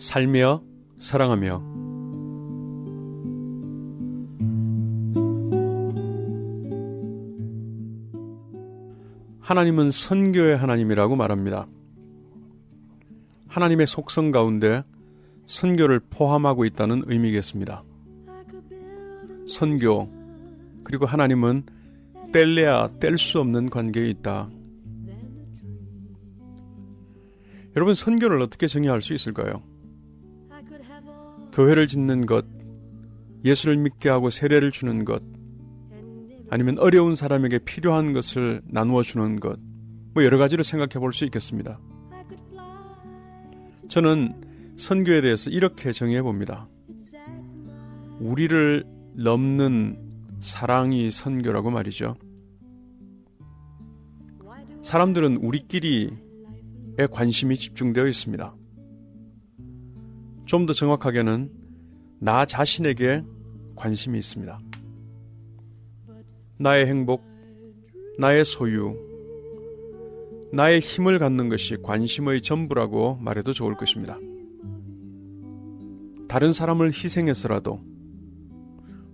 살며 사랑하며 하나님은 선교의 하나님이라고 말합니다. 하나님의 속성 가운데 선교를 포함하고 있다는 의미겠습니다. 선교, 그리고 하나님은 뗄래야 뗄 수 없는 관계에 있다. 여러분, 선교를 어떻게 정의할 수 있을까요? 교회를 짓는 것, 예수를 믿게 하고 세례를 주는 것, 아니면 어려운 사람에게 필요한 것을 나누어 주는 것, 여러 가지로 생각해 볼 수 있겠습니다. 저는 선교에 대해서 이렇게 정의해 봅니다. 우리를 넘는 사랑이 선교라고 말이죠. 사람들은 우리끼리에 관심이 집중되어 있습니다. 좀 더 정확하게는 나 자신에게 관심이 있습니다. 나의 행복, 나의 소유, 나의 힘을 갖는 것이 관심의 전부라고 말해도 좋을 것입니다. 다른 사람을 희생해서라도,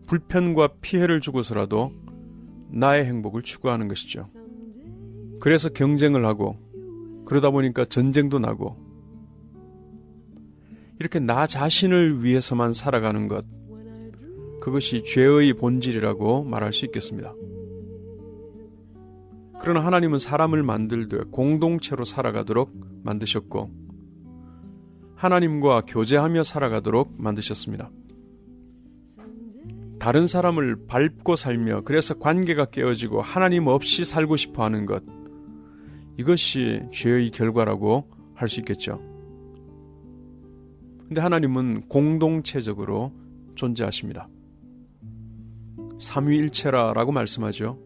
불편과 피해를 주고서라도 나의 행복을 추구하는 것이죠. 그래서 경쟁을 하고, 그러다 보니까 전쟁도 나고, 이렇게 나 자신을 위해서만 살아가는 것, 그것이 죄의 본질이라고 말할 수 있겠습니다. 그러나 하나님은 사람을 만들되 공동체로 살아가도록 만드셨고, 하나님과 교제하며 살아가도록 만드셨습니다. 다른 사람을 밟고 살며, 그래서 관계가 깨어지고 하나님 없이 살고 싶어 하는 것, 이것이 죄의 결과라고 할 수 있겠죠. 근데 하나님은 공동체적으로 존재하십니다. 삼위일체라고 말씀하죠.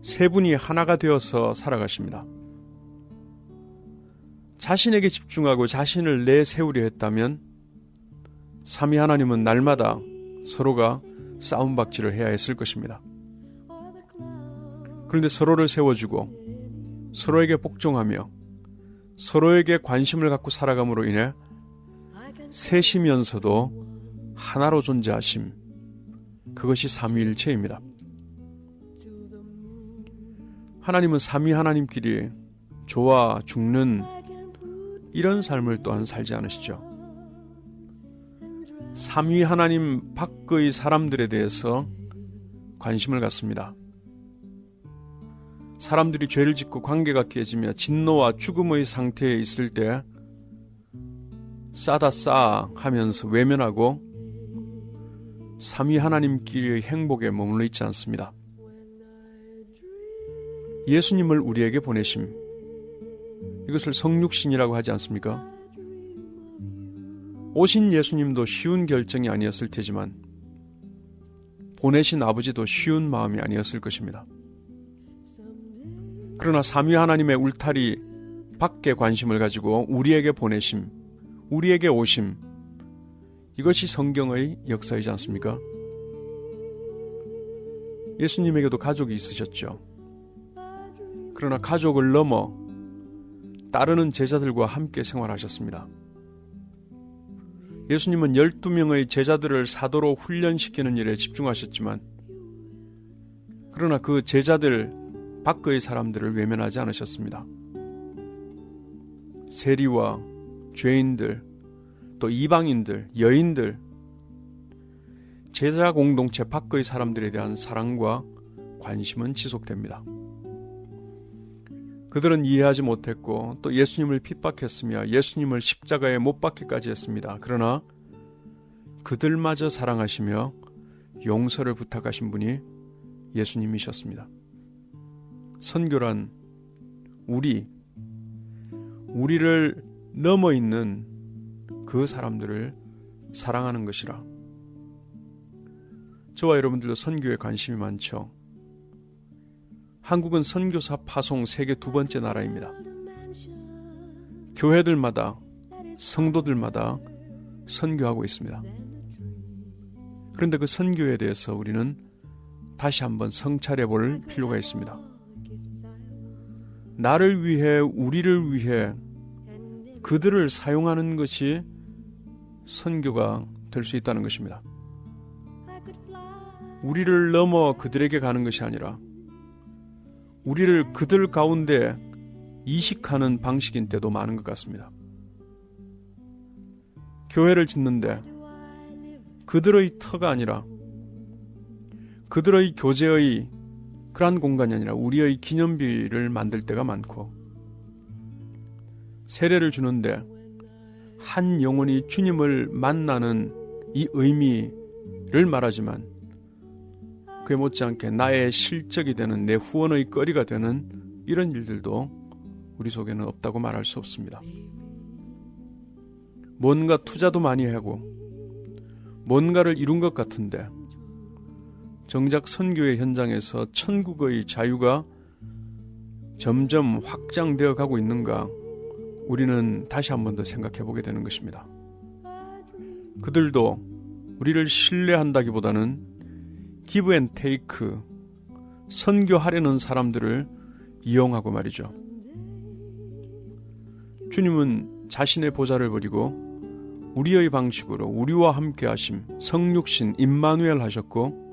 세 분이 하나가 되어서 살아가십니다. 자신에게 집중하고 자신을 내세우려 했다면 삼위 하나님은 날마다 서로가 싸움박질을 해야 했을 것입니다. 그런데 서로를 세워주고 서로에게 복종하며 서로에게 관심을 갖고 살아감으로 인해 셋이면서도 하나로 존재하심, 그것이 삼위일체입니다. 하나님은 삼위 하나님끼리 좋아 죽는 이런 삶을 또한 살지 않으시죠. 삼위 하나님 밖의 사람들에 대해서 관심을 갖습니다. 사람들이 죄를 짓고 관계가 깨지며 진노와 죽음의 상태에 있을 때 싸다 싸 하면서 외면하고 삼위 하나님끼리의 행복에 머물러 있지 않습니다. 예수님을 우리에게 보내심, 이것을 성육신이라고 하지 않습니까? 오신 예수님도 쉬운 결정이 아니었을 테지만 보내신 아버지도 쉬운 마음이 아니었을 것입니다. 그러나 삼위 하나님의 울타리 밖에 관심을 가지고 우리에게 보내심, 우리에게 오심, 이것이 성경의 역사이지 않습니까? 예수님에게도 가족이 있으셨죠. 그러나 가족을 넘어 따르는 제자들과 함께 생활하셨습니다. 예수님은 12명의 제자들을 사도로 훈련시키는 일에 집중하셨지만, 그러나 그 제자들 밖의 사람들을 외면하지 않으셨습니다. 세리와 죄인들, 또 이방인들, 여인들, 제자 공동체 밖의 사람들에 대한 사랑과 관심은 지속됩니다. 그들은 이해하지 못했고 또 예수님을 핍박했으며 예수님을 십자가에 못 박기까지 했습니다. 그러나 그들마저 사랑하시며 용서를 부탁하신 분이 예수님이셨습니다. 선교란 우리를 넘어 있는 그 사람들을 사랑하는 것이라. 저와 여러분들도 선교에 관심이 많죠. 한국은 선교사 파송 세계 2번째 나라입니다. 교회들마다, 성도들마다 선교하고 있습니다. 그런데 그 선교에 대해서 우리는 다시 한번 성찰해 볼 필요가 있습니다. 나를 위해, 우리를 위해 그들을 사용하는 것이 선교가 될 수 있다는 것입니다. 우리를 넘어 그들에게 가는 것이 아니라 우리를 그들 가운데 이식하는 방식인 때도 많은 것 같습니다. 교회를 짓는데 그들의 터가 아니라 그들의 교제의 그러한 공간이 아니라 우리의 기념비를 만들 때가 많고, 세례를 주는데 한 영혼이 주님을 만나는 이 의미를 말하지만 그에 못지않게 나의 실적이 되는, 내 후원의 거리가 되는 이런 일들도 우리 속에는 없다고 말할 수 없습니다. 뭔가 투자도 많이 하고 뭔가를 이룬 것 같은데 정작 선교의 현장에서 천국의 자유가 점점 확장되어 가고 있는가, 우리는 다시 한 번 더 생각해 보게 되는 것입니다. 그들도 우리를 신뢰한다기보다는 기브 앤 테이크, 선교하려는 사람들을 이용하고 말이죠. 주님은 자신의 보좌를 버리고 우리의 방식으로 우리와 함께 하심, 성육신 임마누엘 하셨고,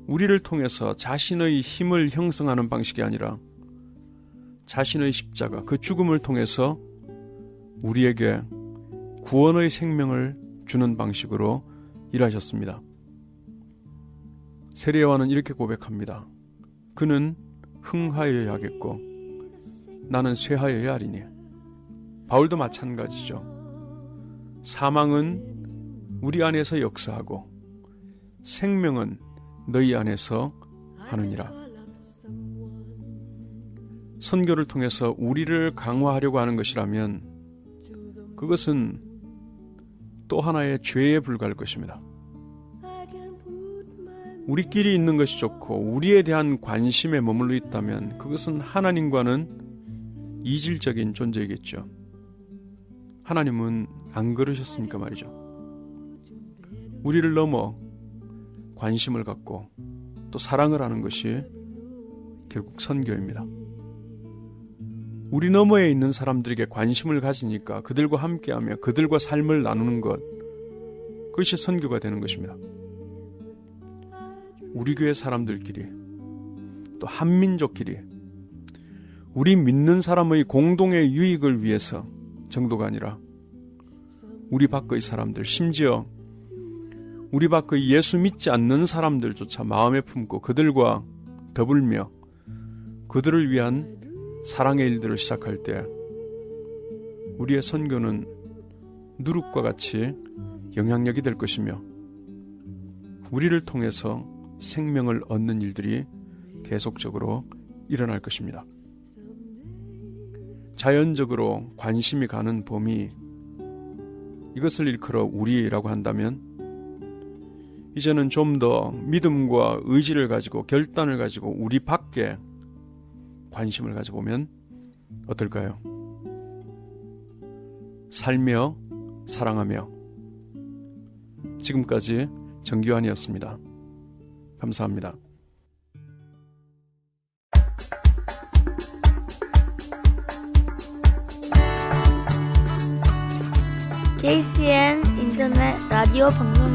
우리를 통해서 자신의 힘을 형성하는 방식이 아니라 자신의 십자가, 그 죽음을 통해서 우리에게 구원의 생명을 주는 방식으로 일하셨습니다. 세례 요한은 이렇게 고백합니다. 그는 흥하여야 하겠고 나는 쇠하여야 하리니. 바울도 마찬가지죠. 사망은 우리 안에서 역사하고 생명은 너희 안에서 하느니라. 선교를 통해서 우리를 강화하려고 하는 것이라면 그것은 또 하나의 죄에 불과할 것입니다. 우리끼리 있는 것이 좋고 우리에 대한 관심에 머물러 있다면 그것은 하나님과는 이질적인 존재이겠죠. 하나님은 안 그러셨으니까 말이죠. 우리를 넘어 관심을 갖고 또 사랑을 하는 것이 결국 선교입니다. 우리 너머에 있는 사람들에게 관심을 가지니까 그들과 함께하며 그들과 삶을 나누는 것, 그것이 선교가 되는 것입니다. 우리 교회 사람들끼리 또 한민족끼리 우리 믿는 사람의 공동의 유익을 위해서 정도가 아니라 우리 밖의 사람들, 심지어 우리 밖의 예수 믿지 않는 사람들조차 마음에 품고 그들과 더불며 그들을 위한 사랑의 일들을 시작할 때 우리의 선교는 누룩과 같이 영향력이 될 것이며 우리를 통해서 생명을 얻는 일들이 계속적으로 일어날 것입니다. 자연적으로 관심이 가는 범위, 이것을 일컬어 우리라고 한다면 이제는 좀 더 믿음과 의지를 가지고 결단을 가지고 우리 밖에 관심을 가져보면 어떨까요? 살며 사랑하며. 지금까지 정규환이었습니다. 감사합니다. KCN 인터넷 라디오 방송